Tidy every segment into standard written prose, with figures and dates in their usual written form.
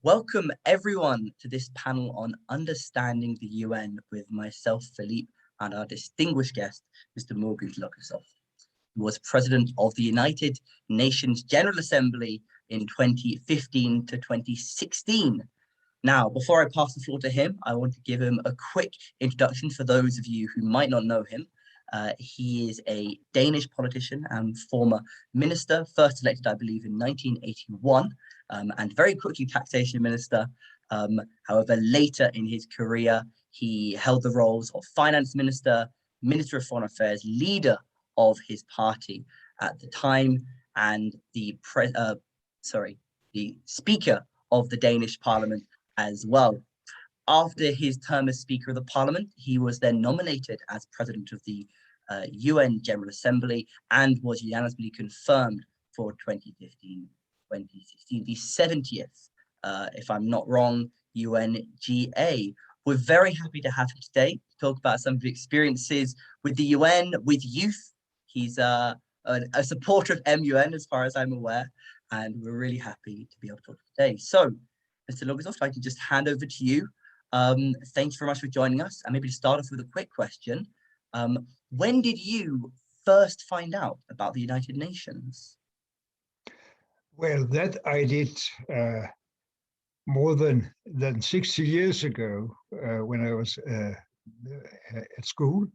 Welcome everyone to this panel on understanding the UN with myself, Philippe, and our distinguished guest, Mr. Mogens Lykketoft, who was President of the United Nations General Assembly in 2015 to 2016. Now, before I pass the floor to him, I want to give him a quick introduction for those of you who might not know him. He is a Danish politician and former minister, first elected, I believe, in 1981, and very quickly taxation minister. However, later in his career, he held the roles of finance minister, minister of foreign affairs, leader of his party at the time, and the speaker of the Danish parliament as well. After his term as Speaker of the Parliament, he was then nominated as President of the UN General Assembly and was unanimously confirmed for 2015-2016, the 70th, if I'm not wrong, UNGA. We're very happy to have him today to talk about some of the experiences with the UN, with youth. He's a supporter of MUN, as far as I'm aware, and we're really happy to be able to talk today. So, Mr. Lykketoft, I can just hand over to you. Thank you very much for joining us. And maybe to start off with a quick question. When did you first find out about the United Nations? Well, that I did more than 60 years ago when I was at school.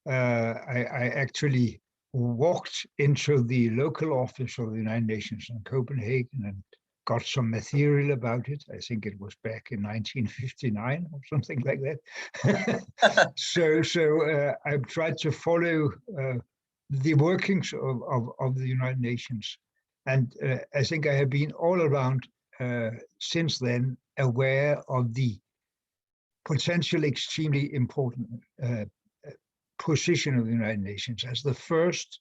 I actually walked into the local office of the United Nations in Copenhagen and got some material about it. I think it was back in 1959 or something like that. So I've tried to follow the workings of the United Nations. And I think I have been all around since then aware of the potentially extremely important position of the United Nations as the first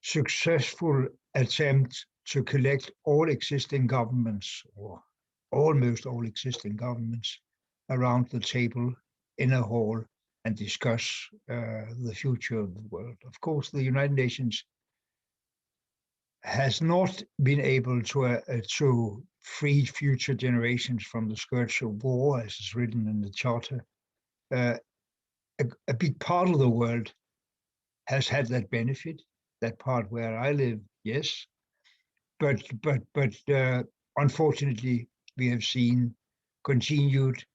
successful attempt to collect all existing governments, or almost all existing governments, around the table in a hall and discuss the future of the world. Of course, the United Nations has not been able to free future generations from the scourge of war, as is written in the Charter. A big part of the world has had that benefit. That part where I live, yes, but unfortunately, we have seen continued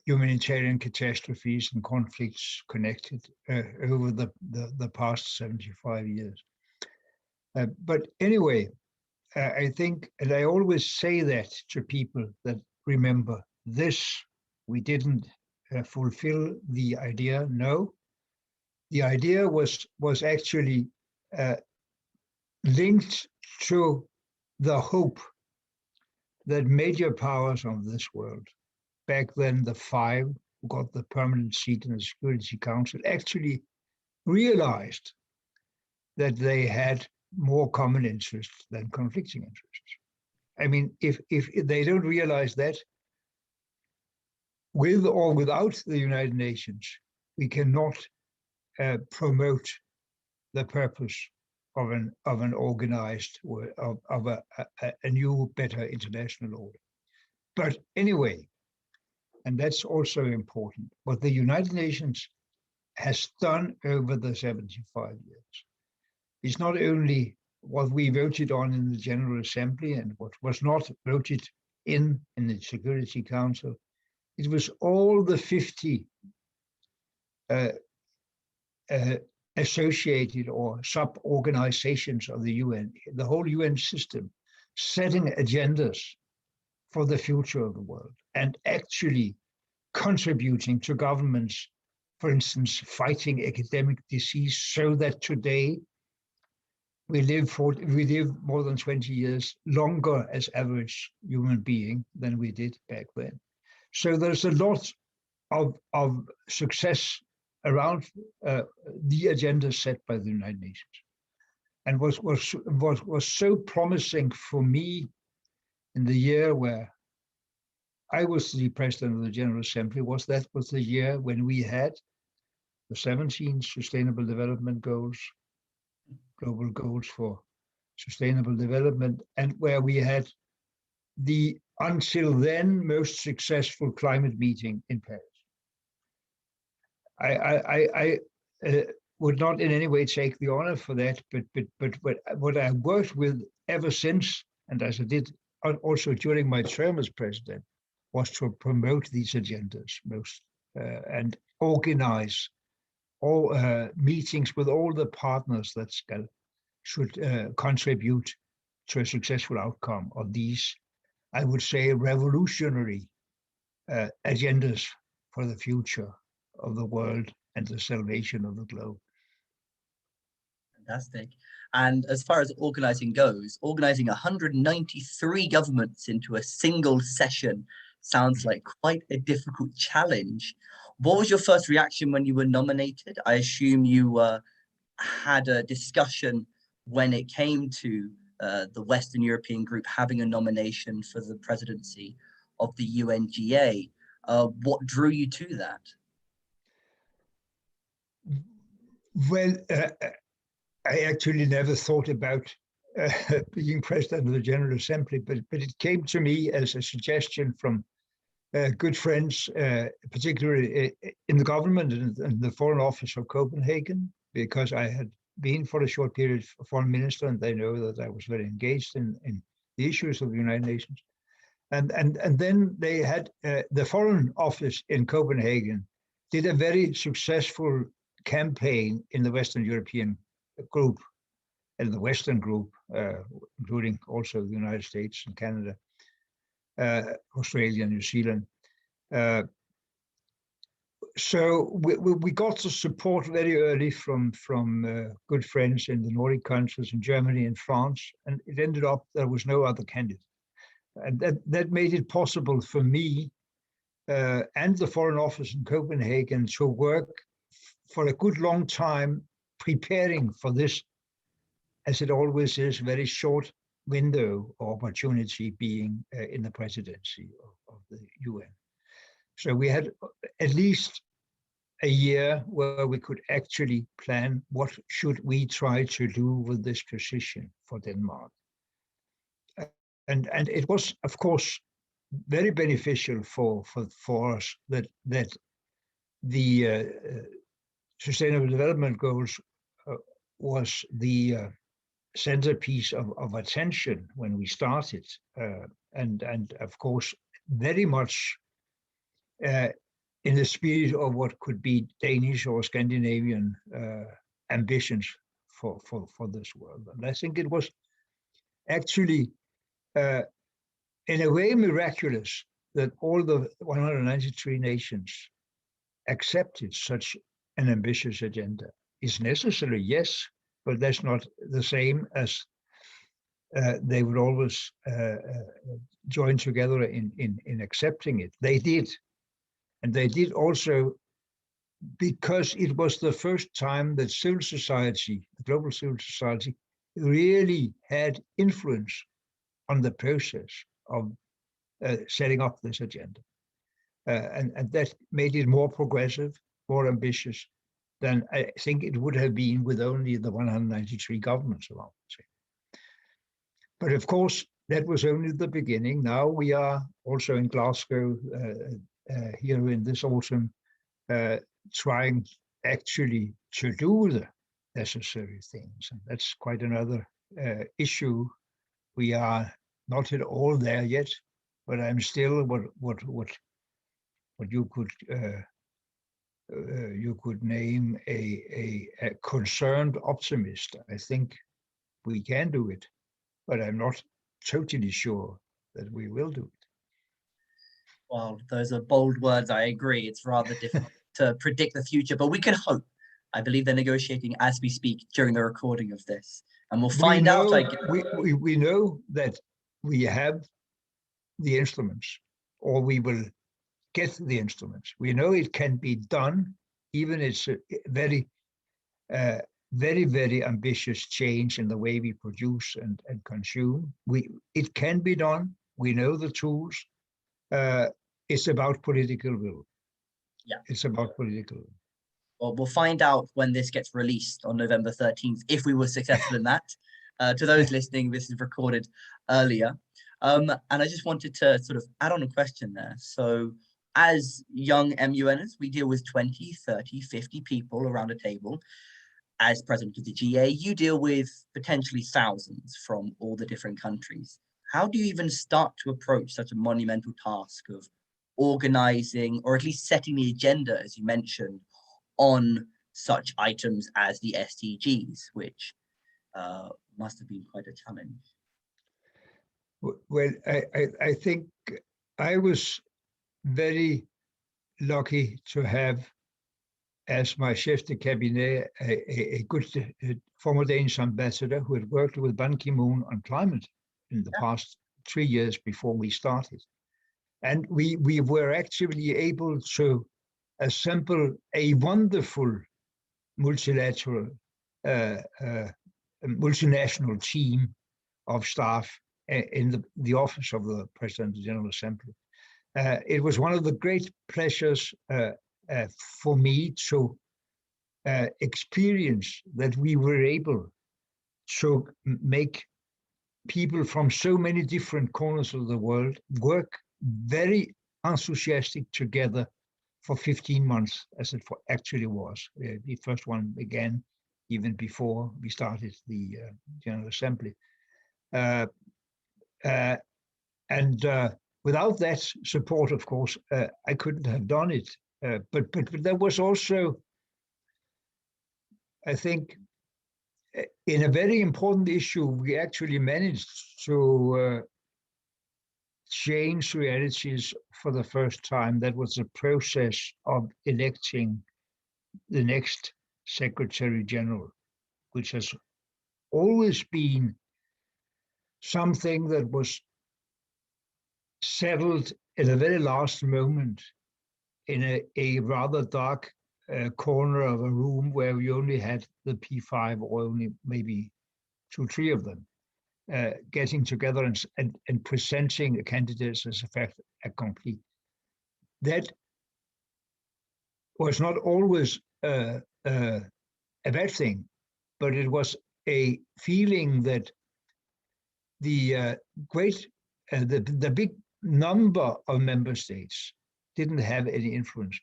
humanitarian catastrophes and conflicts connected over the past 75 years. But anyway, I think, and I always say that to people that remember this, we didn't fulfill the idea. No, the idea was actually linked to the hope that major powers of this world, back then the five who got the permanent seat in the Security Council, actually realized that they had more common interests than conflicting interests. I mean, if they don't realize that, with or without the United Nations, we cannot promote the purpose of an organized, of a new, better international order. But anyway, and that's also important, what the United Nations has done over the 75 years is not only what we voted on in the General Assembly and what was not voted in the Security Council. It was all the 50 associated or sub-organizations of the UN, the whole UN system, setting agendas for the future of the world and actually contributing to governments, for instance, fighting epidemic disease, so that today we live more than 20 years longer as average human being than we did back then. So there's a lot of success around the agenda set by the United Nations. And what was so promising for me in the year where I was the president of the General Assembly was the year when we had the 17 Sustainable Development Goals, global goals for sustainable development, and where we had the until then most successful climate meeting in Paris. I would not in any way take the honor for that, but what I worked with ever since, and as I did also during my term as president, was to promote these agendas most and organize all meetings with all the partners that should contribute to a successful outcome of these, I would say, revolutionary agendas for the future of the world and the salvation of the globe. Fantastic. And as far as organizing goes, organizing 193 governments into a single session sounds like quite a difficult challenge. What was your first reaction when you were nominated? I assume you had a discussion when it came to the Western European group having a nomination for the presidency of the UNGA. What drew you to that? Well, I actually never thought about being president of the General Assembly, but it came to me as a suggestion from good friends, particularly in the government and the Foreign Office of Copenhagen, because I had been for a short period foreign minister, and they know that I was very engaged in the issues of the United Nations. And then they had the Foreign Office in Copenhagen did a very successful campaign in the Western European group and the Western group, including also the United States and Canada, Australia, New Zealand. So we got the support very early from good friends in the Nordic countries, in Germany and France, and it ended up there was no other candidate. And that made it possible for me and the Foreign Office in Copenhagen to work for a good long time preparing for this, as it always is, very short window of opportunity being in the presidency of the UN. So we had at least a year where we could actually plan what should we try to do with this position for Denmark. And it was, of course, very beneficial for us that the Sustainable Development Goals was the centerpiece of attention when we started, and of course very much in the spirit of what could be Danish or Scandinavian ambitions for this world. And I think it was actually in a way miraculous that all the 193 nations accepted such an ambitious agenda. It's necessary, yes, but that's not the same as they would always join together in accepting it. They did. And they did also because it was the first time that civil society, the global civil society, really had influence on the process of setting up this agenda. And that made it more progressive, more ambitious than I think it would have been with only the 193 governments around. But of course, that was only the beginning. Now we are also in Glasgow here in this autumn, trying actually to do the necessary things. And that's quite another issue. We are not at all there yet, but I'm still what you could name a concerned optimist. I think we can do it, but I'm not totally sure that we will do it. Well, those are bold words. I agree. It's rather difficult to predict the future, but we can hope. I believe they're negotiating as we speak during the recording of this, and we'll find out. We know that we have the instruments, or we will get the instruments. We know it can be done, even it's a very, very ambitious change in the way we produce and consume. It can be done. We know the tools. It's about political will. Yeah, it's about political will. Well, we'll find out when this gets released on November 13th, if we were successful in that. To those listening, this is recorded earlier. And I just wanted to sort of add on a question there. So as young MUNers, we deal with 20, 30, 50 people around a table. As president of the GA, you deal with potentially thousands from all the different countries. How do you even start to approach such a monumental task of organizing, or at least setting the agenda, as you mentioned, on such items as the SDGs, which must have been quite a challenge? Well, I think I was very lucky to have as my chef de cabinet a good former Danish ambassador who had worked with Ban Ki-moon on climate in the past 3 years before we started. And we were actually able to assemble a wonderful multilateral, multinational team of staff in the office of the President of the General Assembly. It was one of the great pleasures for me to experience that we were able to make people from so many different corners of the world work very enthusiastic together for 15 months, as it actually was. The first one began even before we started the General Assembly. Without that support, of course, I couldn't have done it. But there was also, I think, in a very important issue, we actually managed to change realities for the first time. That was the process of electing the next Secretary General, which has always been something that was settled at a very last moment in a rather dark corner of a room where we only had the P5 or only maybe 2, 3 of them getting together and presenting the candidates as a fait accompli. That was not always a bad thing, but it was a feeling that the the big number of member states didn't have any influence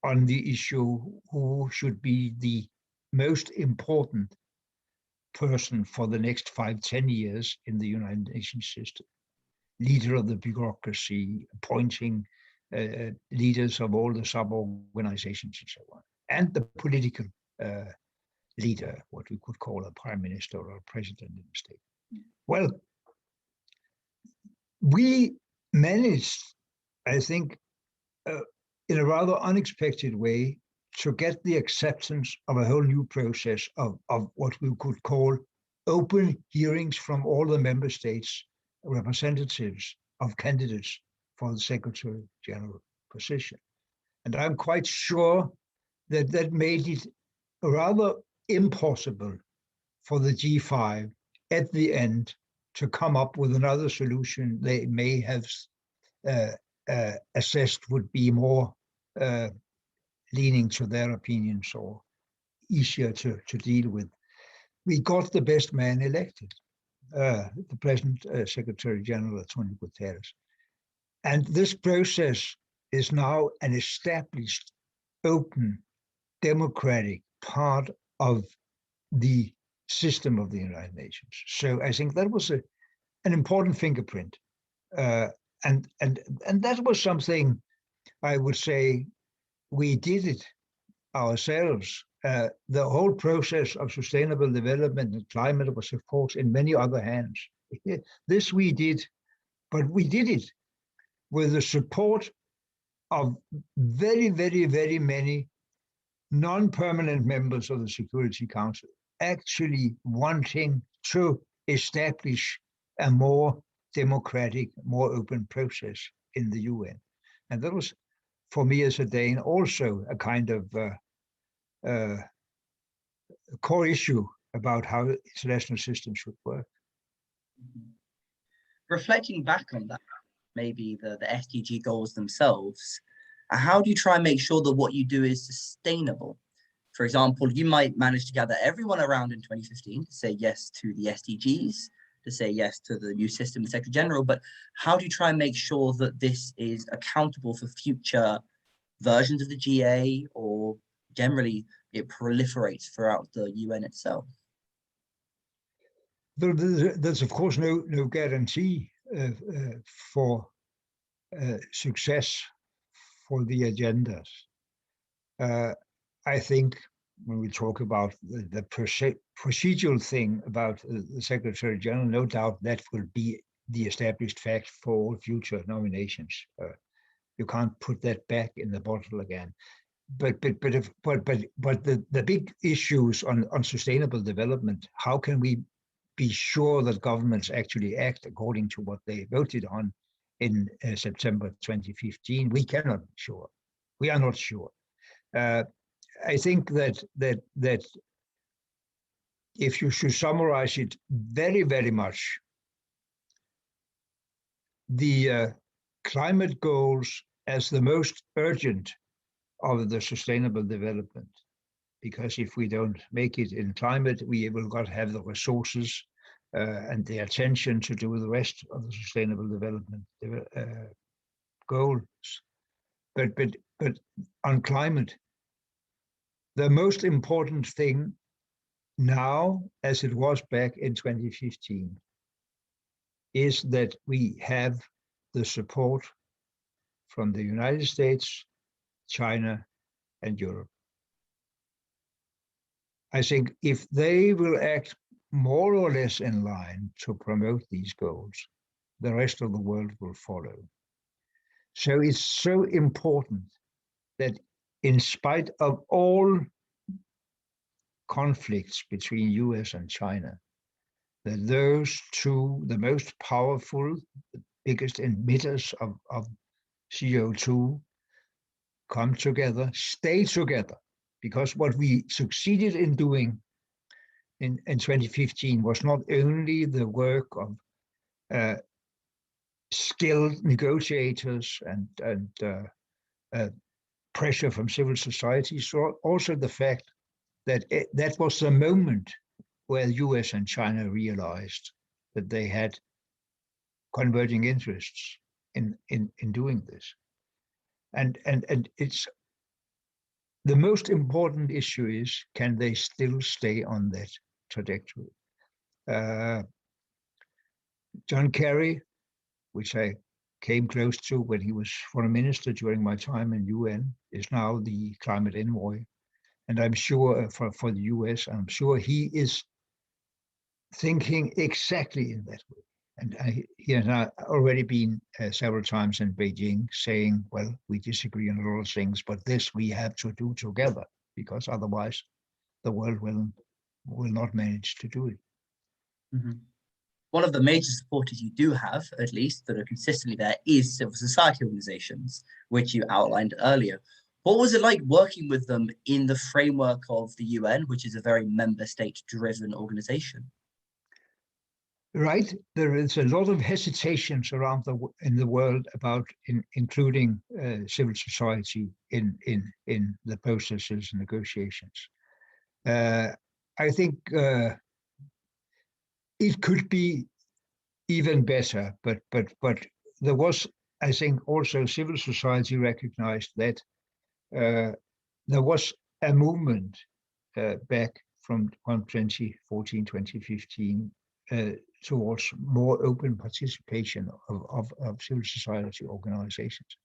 on the issue who should be the most important person for the next 5, 10 years in the United Nations system. Leader of the bureaucracy, appointing leaders of all the sub-organizations and so on, and the political leader, what we could call a prime minister or a president in the state. Well, we managed, I think, in a rather unexpected way, to get the acceptance of a whole new process of what we could call open hearings from all the member states, representatives of candidates for the Secretary General position. And I'm quite sure that that made it rather impossible for the G5 at the end to come up with another solution they may have assessed would be more leaning to their opinions or easier to deal with. We got the best man elected, the present Secretary General, Antonio Guterres. And this process is now an established, open, democratic part of the system of the United Nations. So I think that was an important fingerprint. And that was something I would say we did it ourselves. The whole process of sustainable development and climate was, of course, in many other hands. This we did, but we did it with the support of very, very, very many non-permanent members of the Security Council, actually wanting to establish a more democratic, more open process in the UN. And that was, for me as a Dane, also a kind of core issue about how international systems should work. Reflecting back on that, maybe the SDG goals themselves, how do you try and make sure that what you do is sustainable? For example, you might manage to gather everyone around in 2015 to say yes to the SDGs, to say yes to the new system, the Secretary General, but how do you try and make sure that this is accountable for future versions of the GA, or generally it proliferates throughout the UN itself? There's of course no guarantee for success for the agendas. I think when we talk about the procedural thing about the Secretary General, no doubt that will be the established fact for all future nominations. You can't put that back in the bottle again. But the big issues on sustainable development, how can we be sure that governments actually act according to what they voted on in September 2015? We cannot be sure. We are not sure. I think that if you should summarize it very, very much, the climate goals as the most urgent of the sustainable development, because if we don't make it in climate, we will not have the resources and the attention to do the rest of the sustainable development goals. But on climate, the most important thing now, as it was back in 2015, is that we have the support from the United States, China, and Europe. I think if they will act more or less in line to promote these goals, the rest of the world will follow. So it's so important that in spite of all conflicts between US and China, that those two, the most powerful, the biggest emitters of CO2, come together, stay together. Because what we succeeded in doing in 2015 was not only the work of skilled negotiators and pressure from civil society, so also the fact that that was the moment where US and China realized that they had converging interests in doing this. And it's the most important issue is, can they still stay on that trajectory? John Kerry, which I came close to when he was foreign minister during my time in UN, is now the climate envoy. And I'm sure for the US, I'm sure he is thinking exactly in that way. And he has already been several times in Beijing saying, well, we disagree on a lot of things, but this we have to do together, because otherwise the world will not manage to do it. Mm-hmm. One of the major supporters you do have, at least, that are consistently there, is civil society organizations, which you outlined earlier. What was it like working with them in the framework of the UN, which is a very member state-driven organization? Right, there is a lot of hesitations around in the world about including civil society in the processes and negotiations. I think it could be even better, but there was, I think, also civil society recognized that there was a movement back from 2014, 2015 towards more open participation of civil society organizations.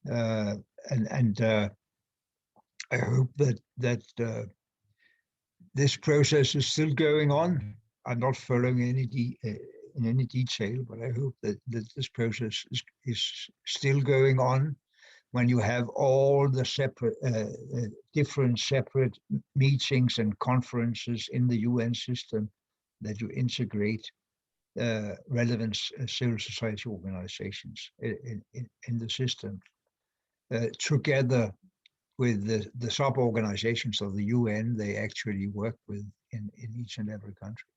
And I hope that this process is still going on. I'm not following in any detail, but I hope that this process is still going on when you have all the different separate meetings and conferences in the UN system, that you integrate relevant civil society organizations in the system together with the sub-organizations of the UN they actually work with in each and every country.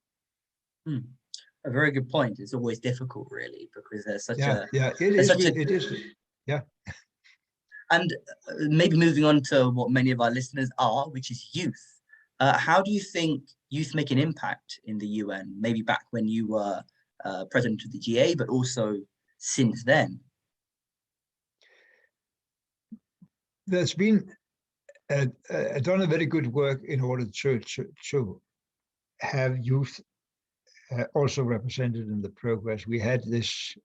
A very good point. It's always difficult, really, because there's such it is. Yeah. And maybe moving on to what many of our listeners are, which is youth. How do you think youth make an impact in the UN? Maybe back when you were president of the GA, but also since then. There's been done a very good work in order to have youth also represented in the progress. We had this,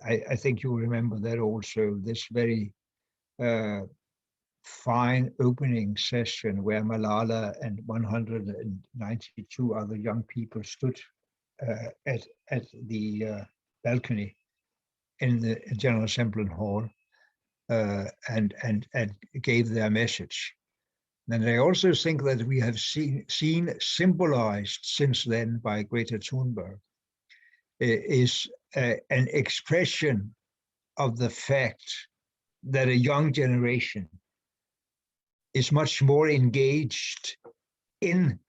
I think you remember that also, this very fine opening session where Malala and 192 other young people stood at the balcony in the General Assembly Hall and gave their message. And I also think that we have seen symbolized since then by Greta Thunberg is an expression of the fact that a young generation is much more engaged in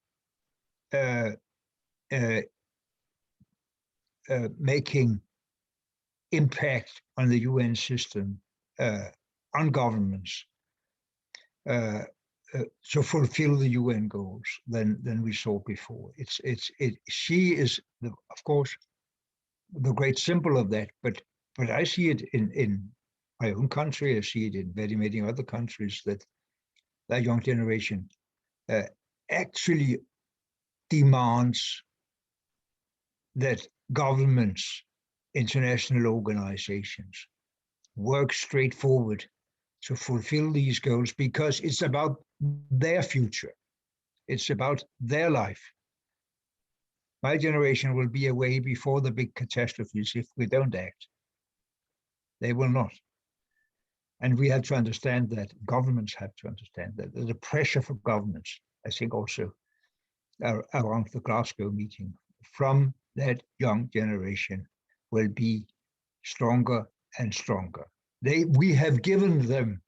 making impact on the UN system, on governments, to fulfill the UN goals than we saw before. She is, of course, the great symbol of that. But I see it in my own country. I see it in many other countries that young generation actually demands that governments, international organizations work straightforward to fulfill these goals, because it's about their future. It's about their life. My generation will be away before the big catastrophes if we don't act. They will not. And we have to understand that, governments have to understand that. The pressure for governments, I think also around the Glasgow meeting, from that young generation will be stronger and stronger. We have given them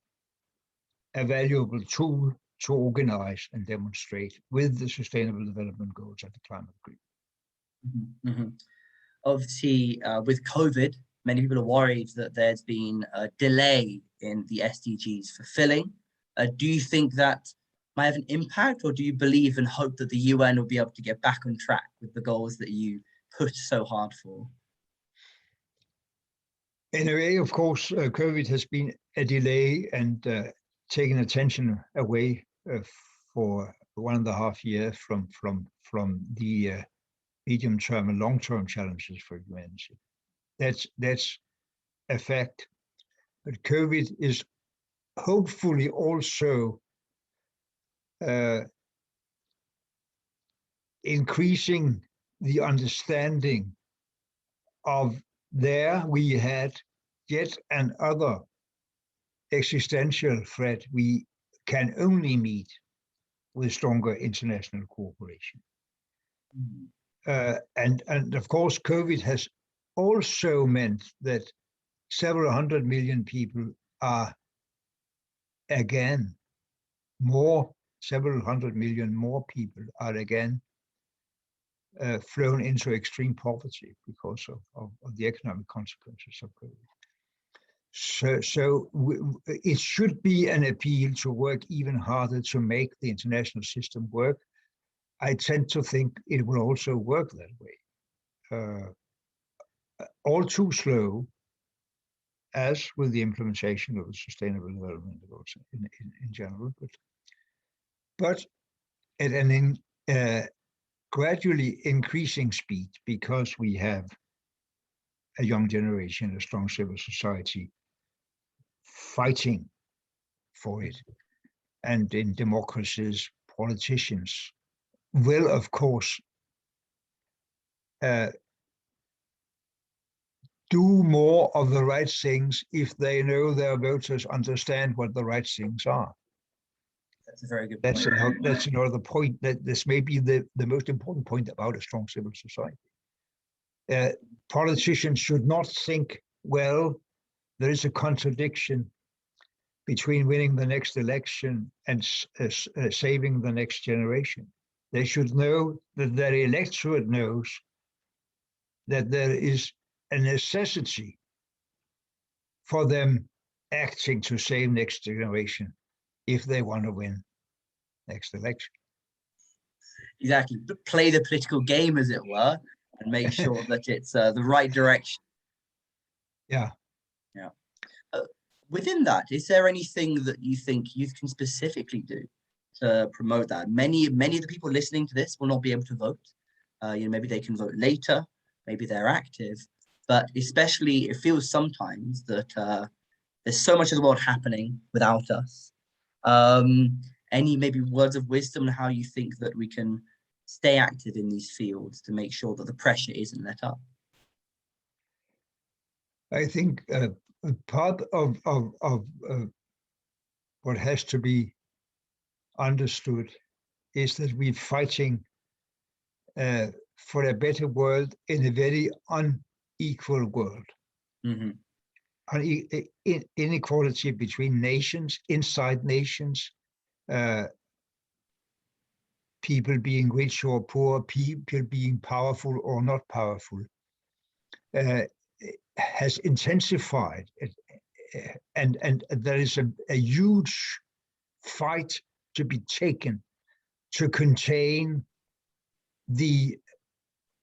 a valuable tool to organize and demonstrate with the Sustainable Development Goals and the climate agreement. Mm-hmm, mm-hmm. Obviously, with COVID, many people are worried that there's been a delay in the SDGs fulfilling. Do you think that might have an impact, or do you believe and hope that the UN will be able to get back on track with the goals that you pushed so hard for? In a way, of course, COVID has been a delay and taken attention away for 1.5 years from the medium-term and long-term challenges for humanity. That's a fact. But COVID is hopefully also increasing the understanding of we had yet another existential threat we can only meet with stronger international cooperation. And of course, COVID has also meant that several hundred million people are again several hundred million more people are again flown into extreme poverty because of the economic consequences of COVID. So it should be an appeal to work even harder to make the international system work. I tend to think it will also work that way. All too slow, as with the implementation of the Sustainable Development Goals in general, but at an gradually increasing speed, because we have a young generation, a strong civil society fighting for it. And in democracies, politicians will, of course, do more of the right things if they know their voters understand what the right things are. That's a very good point. That's another point, that this may be the most important point about a strong civil society. Politicians should not think, well, there is a contradiction between winning the next election and saving the next generation. They should know that their electorate knows that there is a necessity for them acting to save next generation if they want to win next election. exactly, play the political game, as it were, and make sure that it's the right direction. Yeah. Yeah. Within that, is there anything that you think youth can specifically do to promote that? Many of the people listening to this will not be able to vote. Maybe they can vote later, maybe they're active, but especially it feels sometimes that there's so much of the world happening without us. Any maybe words of wisdom on how you think that we can stay active in these fields to make sure that the pressure isn't let up? I think part of what has to be understood is that we're fighting for a better world in a very unequal world. Mm-hmm. Inequality between nations, inside nations, people being rich or poor, people being powerful or not powerful, has intensified. And there is a huge fight to be taken to contain the,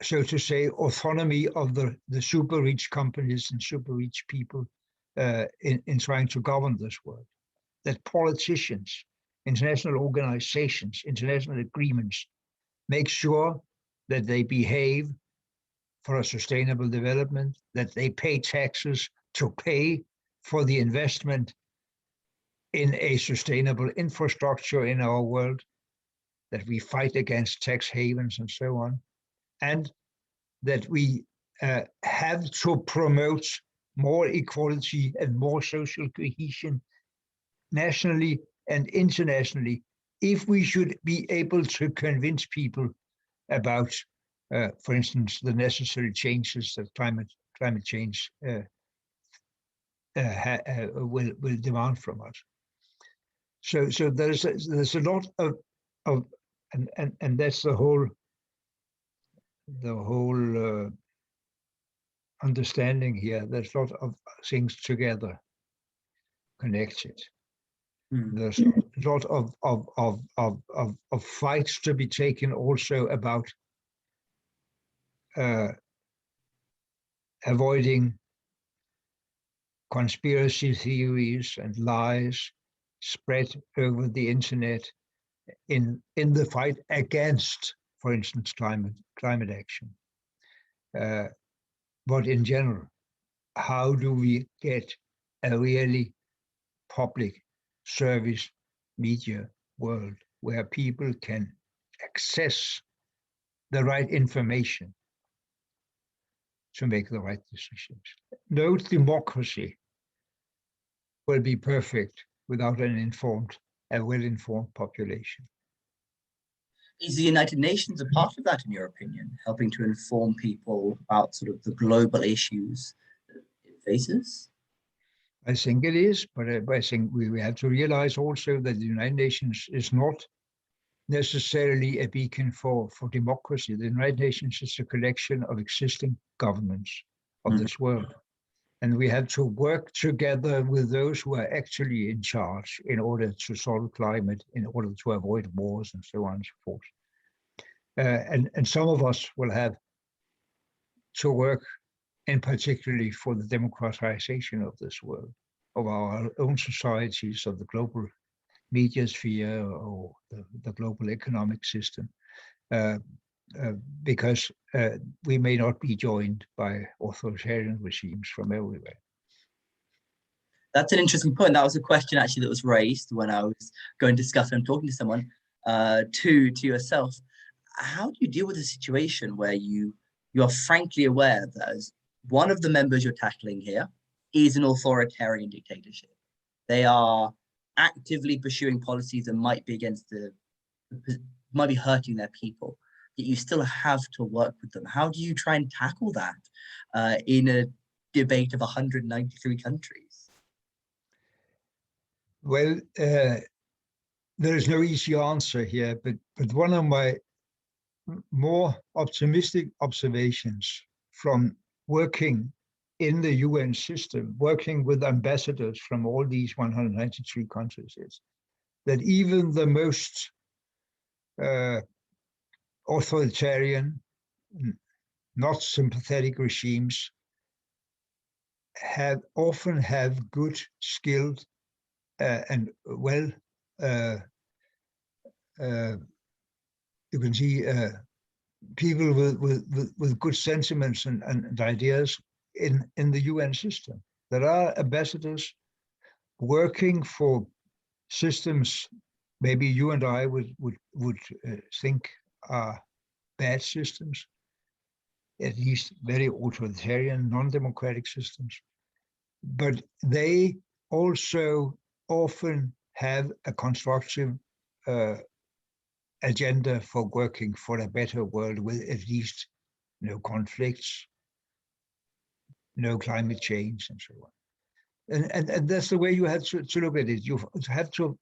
so to say, autonomy of the super rich companies and super rich people in trying to govern this world. That politicians, international organizations, international agreements make sure that they behave for a sustainable development, that they pay taxes to pay for the investment in a sustainable infrastructure in our world, that we fight against tax havens and so on, and that we have to promote more equality and more social cohesion nationally and internationally if we should be able to convince people about, for instance, the necessary changes that climate change will demand from us. So there's a lot of and that's the whole understanding here. There's a lot of things together connected. There's a lot of fights to be taken also about avoiding conspiracy theories and lies spread over the internet in the fight against, for instance, climate action. But in general, how do we get a really public service media world where people can access the right information to make the right decisions? No democracy will be perfect without a well-informed population. Is the United Nations a part of that, in your opinion, helping to inform people about sort of the global issues that it faces? I think it is, but I think we have to realize also that the United Nations is not necessarily a beacon for democracy. The United Nations is a collection of existing governments of this world. And we have to work together with those who are actually in charge in order to solve climate, in order to avoid wars and so on and so forth. And some of us will have to work in particularly for the democratization of this world, of our own societies, of the global media sphere or the global economic system, because we may not be joined by authoritarian regimes from everywhere. That's an interesting point. That was a question actually that was raised when I was going to discuss and talking to someone, to yourself. How do you deal with a situation where you are frankly aware that as one of the members you're tackling here is an authoritarian dictatorship? They are actively pursuing policies that might be might be hurting their people, yet you still have to work with them. How do you try and tackle that in a debate of 193 countries? Well, there is no easy answer here, but one of my more optimistic observations from working in the UN system, working with ambassadors from all these 193 countries, is that even the most authoritarian, not sympathetic regimes often have good, skilled, and well, you can see people with good sentiments and ideas in the UN system. There are ambassadors working for systems maybe you and I would think are bad systems, at least very authoritarian, non-democratic systems. But they also often have a constructive agenda for working for a better world with at least no conflicts, no climate change, and so on. And that's the way you have to look at it. You have to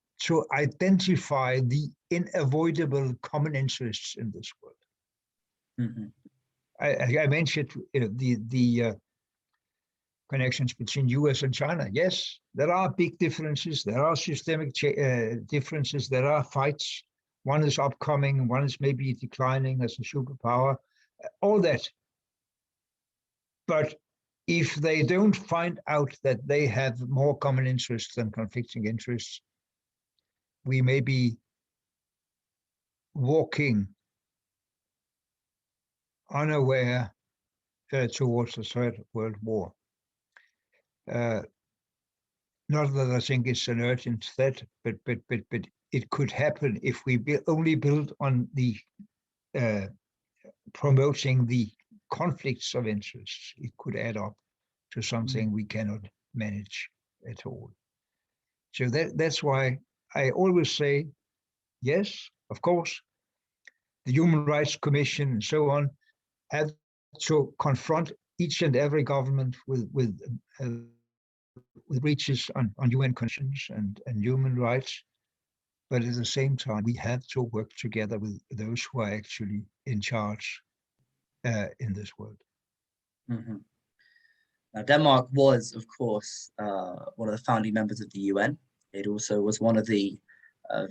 identify the unavoidable common interests in this world. Mm-hmm. I mentioned the connections between US and China. Yes, there are big differences. There are systemic differences. There are fights. One is upcoming. One is maybe declining as a superpower. All that. But if they don't find out that they have more common interests than conflicting interests, we may be walking unaware towards the Third World War. Not that I think it's an urgent threat, but it could happen if we only build on the promoting the conflicts of interests. It could add up to something we cannot manage at all. So that's why I always say, yes, of course, the Human Rights Commission and so on have to confront each and every government with breaches on UN conventions and human rights. But at the same time, we have to work together with those who are actually in charge in this world. Mm-hmm. Now, Denmark was, of course, one of the founding members of the UN. It also was one of the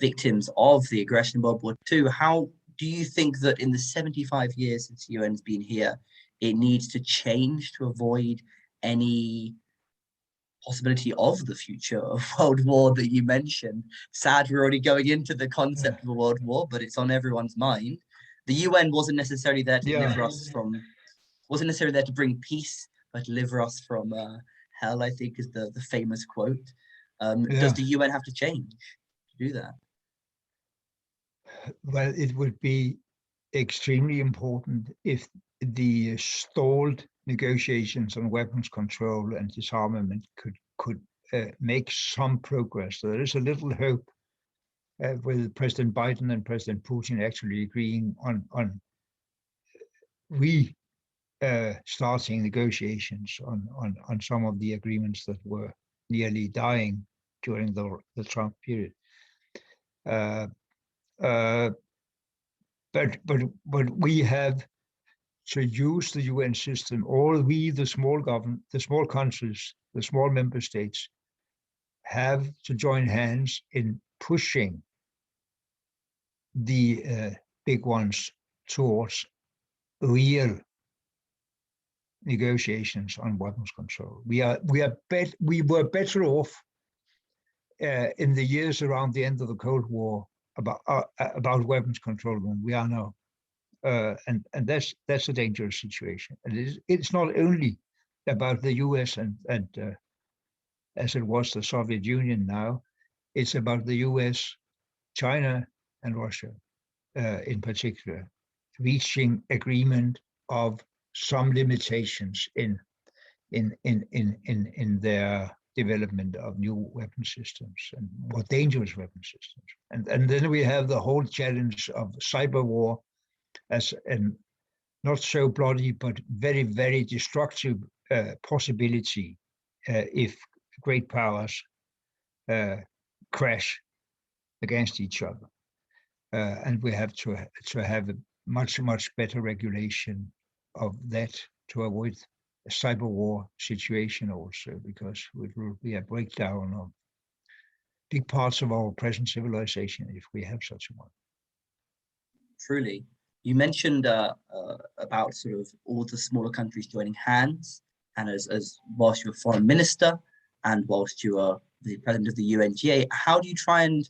victims of the aggression in World War II. How do you think that in the 75 years since the UN's been here, it needs to change to avoid any possibility of the future of World War that you mentioned? Sad we're already going into the concept of a World War, but it's on everyone's mind. The UN wasn't necessarily there to deliver us from, wasn't necessarily there to bring peace, but deliver us from hell, I think is the famous quote. Does the UN have to change to do that? Well, it would be extremely important if the stalled negotiations on weapons control and disarmament could make some progress. There is a little hope with President Biden and President Putin actually agreeing on starting negotiations on some of the agreements that were nearly dying during the Trump period. But we have to use the UN system. All we, the small countries, the small member states, have to join hands in pushing the big ones towards real negotiations on weapons control. We were better off in the years around the end of the Cold War about weapons control than we are now, and that's a dangerous situation. And it's not only about the US and as it was the Soviet Union now, it's about the US, China, and Russia in particular, reaching agreement of some limitations in their development of new weapon systems and more dangerous weapon systems. And then we have the whole challenge of cyber war as an not so bloody but very, very destructive possibility if great powers crash against each other. And we have to have a much better regulation of that to avoid a cyber war situation also, because it will be a breakdown of big parts of our present civilization if we have such a one. Truly. You mentioned about sort of all the smaller countries joining hands, and as whilst you're a foreign minister and whilst you are the president of the UNGA, how do you try and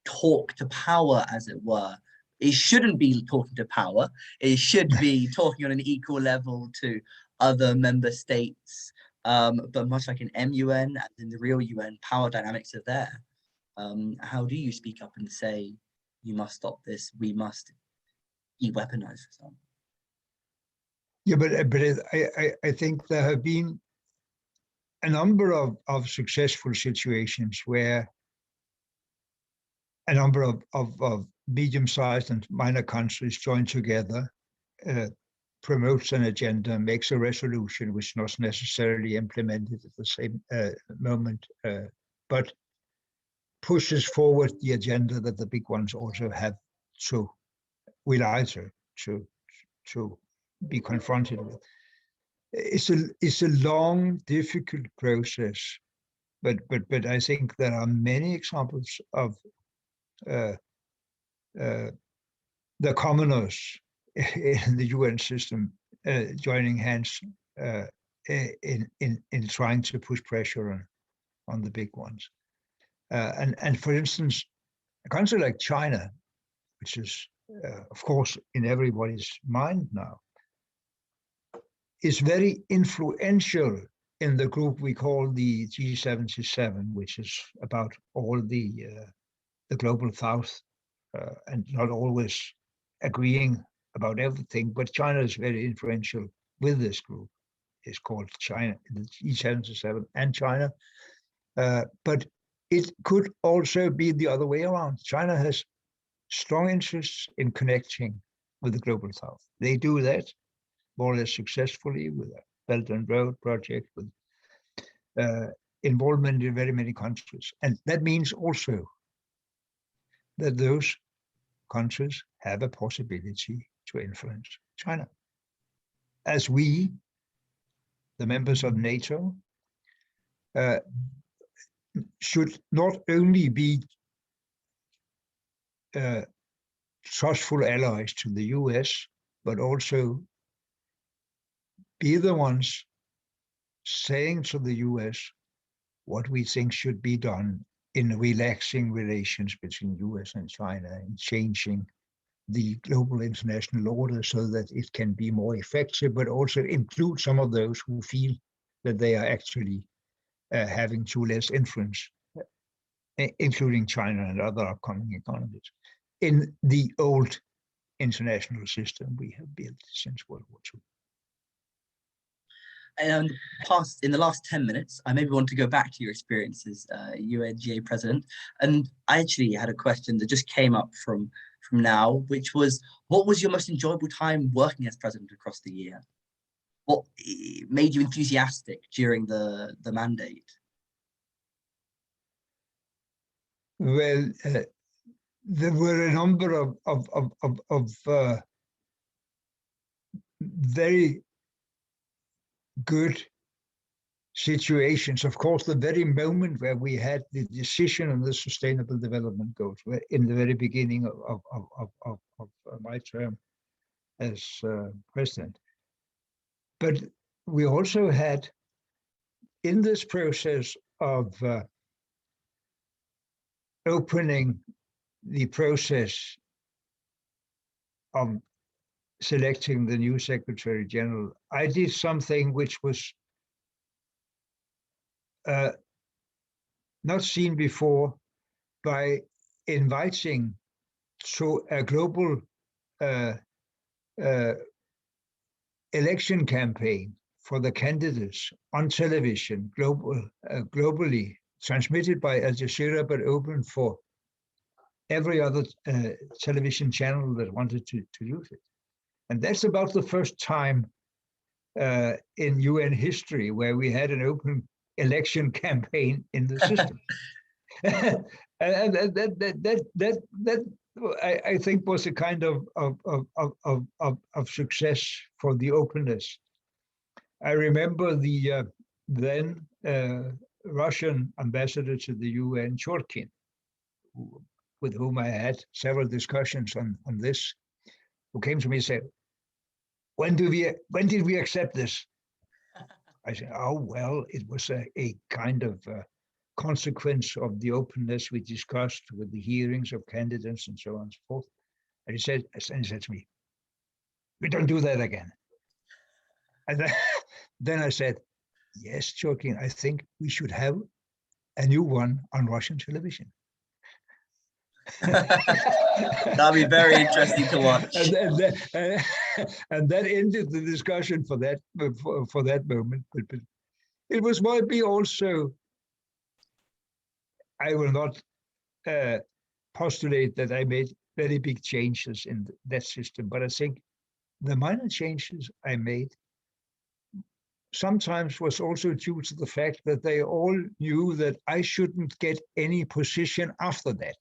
talk to power, as it were? It shouldn't be talking to power. It should be talking on an equal level to other member states. But much like in MUN and in the real UN, power dynamics are there. How do you speak up and say, you must stop this, we must weaponized, for example? Yeah, but I think there have been a number of successful situations where a number of medium-sized and minor countries join together, promotes an agenda, makes a resolution which not necessarily implemented at the same moment, but pushes forward the agenda that the big ones also have to to be confronted with. It's a long, difficult process, but I think there are many examples of the commoners in the UN system joining hands in trying to push pressure on the big ones. And for instance, a country like China, which is of course in everybody's mind now, is very influential in the group we call the G77, which is about all the global South, and not always agreeing about everything, but China is very influential with this group. It's called China, the G77 and China. But it could also be the other way around. China has strong interests in connecting with the global South. They do that more or less successfully with a Belt and Road project, with involvement in very many countries. And that means also that those countries have a possibility to influence China. As we, the members of NATO, should not only be trustful allies to the US, but also be the ones saying to the US what we think should be done in relaxing relations between US and China and changing the global international order so that it can be more effective, but also include some of those who feel that they are actually having too less influence, including China and other upcoming economies, in the old international system we have built since World War II. And in the last 10 minutes, I maybe want to go back to your experience as UNGA president. And I actually had a question that just came up from now, which was, what was your most enjoyable time working as president across the year? What made you enthusiastic during the mandate? Well, there were a number of very good situations. Of course, the very moment where we had the decision on the Sustainable Development Goals, were in the very beginning of my term as president. But we also had, in this process of opening the process of selecting the new Secretary General, I did something which was not seen before, by inviting to a global election campaign for the candidates on television, globally, transmitted by Al Jazeera, but open for every other television channel that wanted to use it. And that's about the first time in UN history where we had an open election campaign in the system. And that I think was a kind of success for the openness. I remember the then Russian ambassador to the UN, Churkin, with whom I had several discussions on this. who came to me and said, when did we accept this? I said, oh, well, it was a kind of consequence of the openness we discussed with the hearings of candidates and so on and so forth. And he said to me, we don't do that again. And then I said, yes, Joaquin, I think we should have a new one on Russian television. That'll be very interesting to watch. And that ended the discussion for that moment. But it was maybe also, I will not postulate that I made very big changes in that system, but I think the minor changes I made sometimes was also due to the fact that they all knew that I shouldn't get any position after that.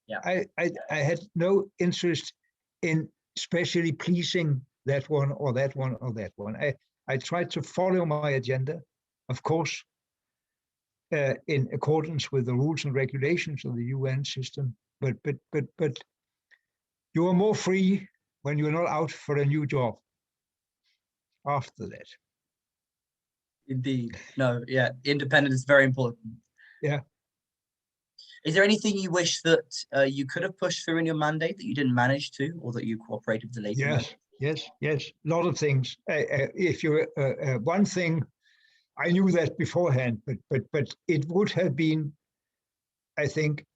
Yeah. I had no interest in especially pleasing that one or that one or that one. I tried to follow my agenda, of course, in accordance with the rules and regulations of the UN system. But you are more free when you're not out for a new job after that. Indeed. No, yeah, independence is very important. Yeah. Is there anything you wish that you could have pushed through in your mandate that you didn't manage to, or that you cooperated with the later mandate? Yes. A lot of things. If you one thing, I knew that beforehand, but it would have been, I think,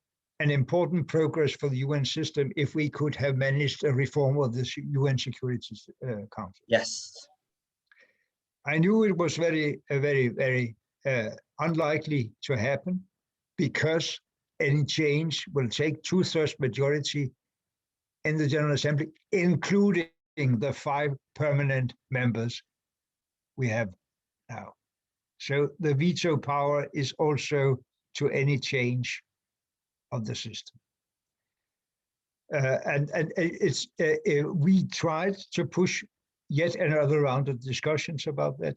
an important progress for the UN system if we could have managed a reform of the UN Security Council. Yes. I knew it was very unlikely to happen, because any change will take 2/3 majority in the General Assembly, including the 5 permanent members we have now. So the veto power is also to any change of the system. And it's we tried to push yet another round of discussions about that.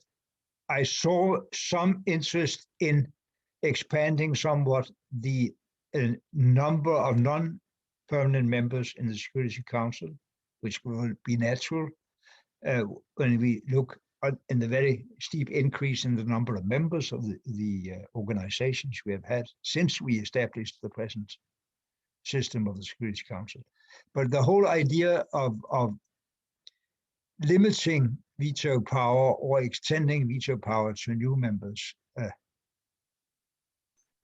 I saw some interest in expanding somewhat the number of non-permanent members in the Security Council, which will be natural when we look in the very steep increase in the number of members of the organizations we have had since we established the present system of the Security Council. But the whole idea of limiting veto power or extending veto power to new members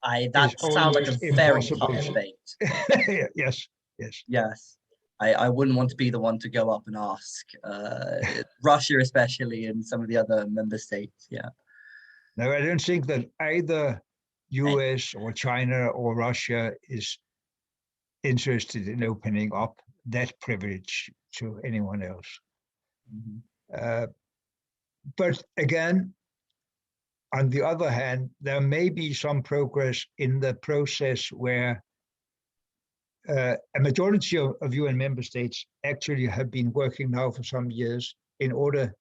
That sounds like a very tough debate. Yes. Yes. I wouldn't want to be the one to go up and ask Russia, especially, and some of the other member states. Yeah. No, I don't think that either US or China or Russia is interested in opening up that privilege to anyone else. Mm-hmm. But again, on the other hand, there may be some progress in the process where a majority of UN member states actually have been working now for some years in order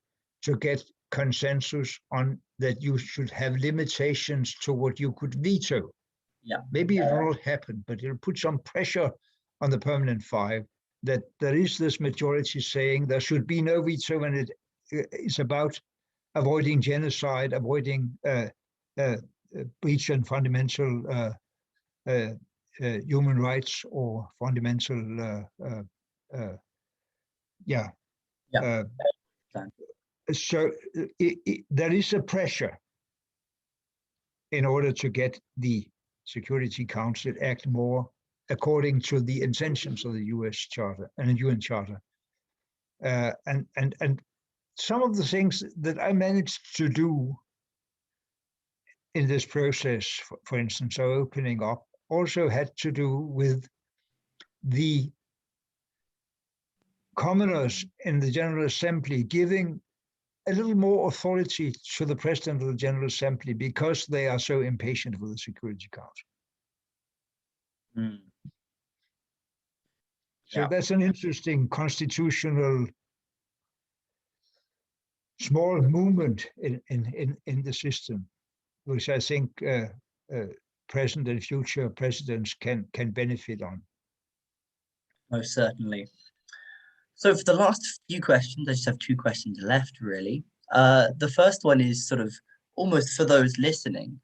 to get consensus on that you should have limitations to what you could veto. Yeah. Maybe it will not happen, but it'll put some pressure on the permanent 5 that there is this majority saying there should be no veto, and it is about avoiding genocide, avoiding breach and fundamental human rights or fundamental, so there is a pressure in order to get the Security Council act more according to the intentions of the US Charter and the UN Charter. And some of the things that I managed to do in this process, for instance, so opening up, also had to do with the commoners in the General Assembly giving a little more authority to the President of the General Assembly because they are so impatient with the Security Council. Mm. So that's an interesting constitutional small movement in the system, which I think present and future presidents can benefit on. Most certainly. So for the last few questions, I just have two questions left, really. The first one is sort of almost for those listening.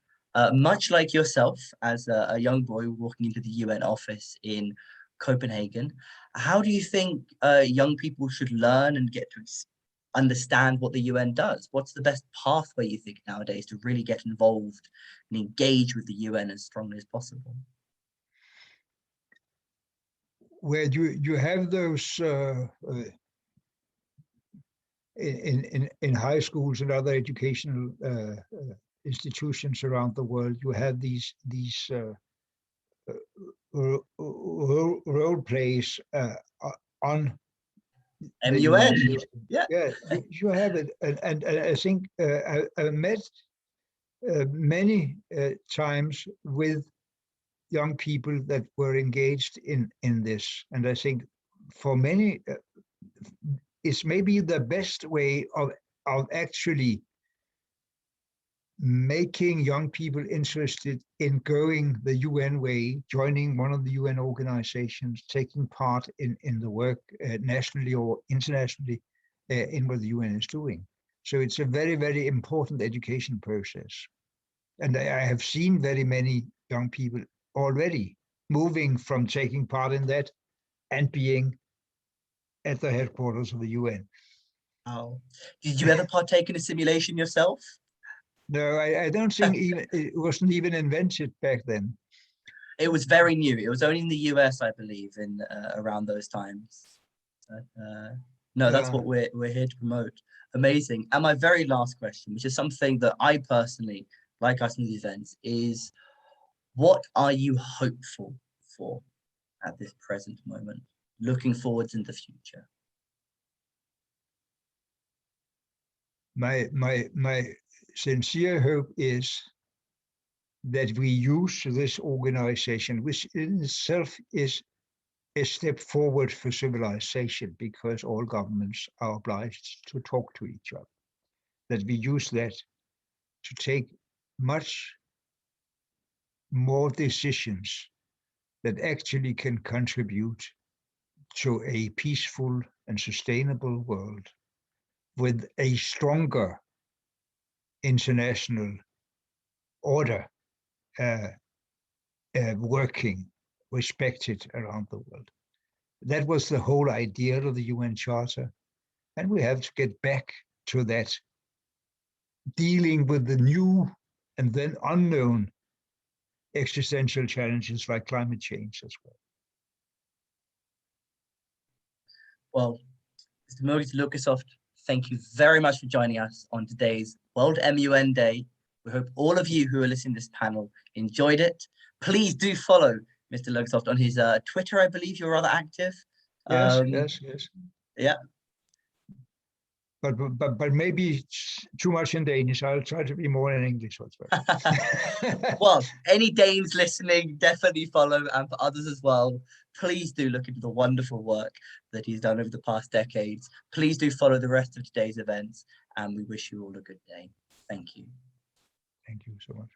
Much like yourself, as a young boy walking into the UN office in Copenhagen, how do you think young people should learn and get to understand what the UN does? What's the best pathway, you think, nowadays to really get involved and engage with the UN as strongly as possible? Where you have those in high schools and other educational institutions around the world, you have these role plays on the UN MUN, system. yeah. Yeah, you have it, and I think I met many times with young people that were engaged in this, and I think for many it's maybe the best way of actually making young people interested in going the UN way, joining one of the UN organizations, taking part in the work nationally or internationally in what the UN is doing. So it's a very, very important education process. And I have seen very many young people already moving from taking part in that and being at the headquarters of the UN. Oh, did you ever partake in a simulation yourself? No, I don't think even it wasn't even invented back then. It was very new. It was only in the US, I believe, in around those times. But, no, that's what we're here to promote. Amazing. And my very last question, which is something that I personally like us in these events, is what are you hopeful for at this present moment, looking forwards in the future? My sincere hope is that we use this organization, which in itself is a step forward for civilization, because all governments are obliged to talk to each other, that we use that to take much more decisions that actually can contribute to a peaceful and sustainable world with a stronger international order working, respected around the world. That was the whole idea of the UN Charter. And we have to get back to that, dealing with the new and then unknown existential challenges like climate change as well. Well, Mr. Mogens Lykketoft, thank you very much for joining us on today's World MUN Day. We hope all of you who are listening to this panel enjoyed it. Please do follow Mr. Lykketoft on his Twitter. I believe you're rather active. Yes. Yeah. But maybe too much in Danish. I'll try to be more in English as well. Well, any Danes listening, definitely follow, and for others as well, please do look into the wonderful work that he's done over the past decades. Please do follow the rest of today's events, and we wish you all a good day. Thank you. Thank you so much.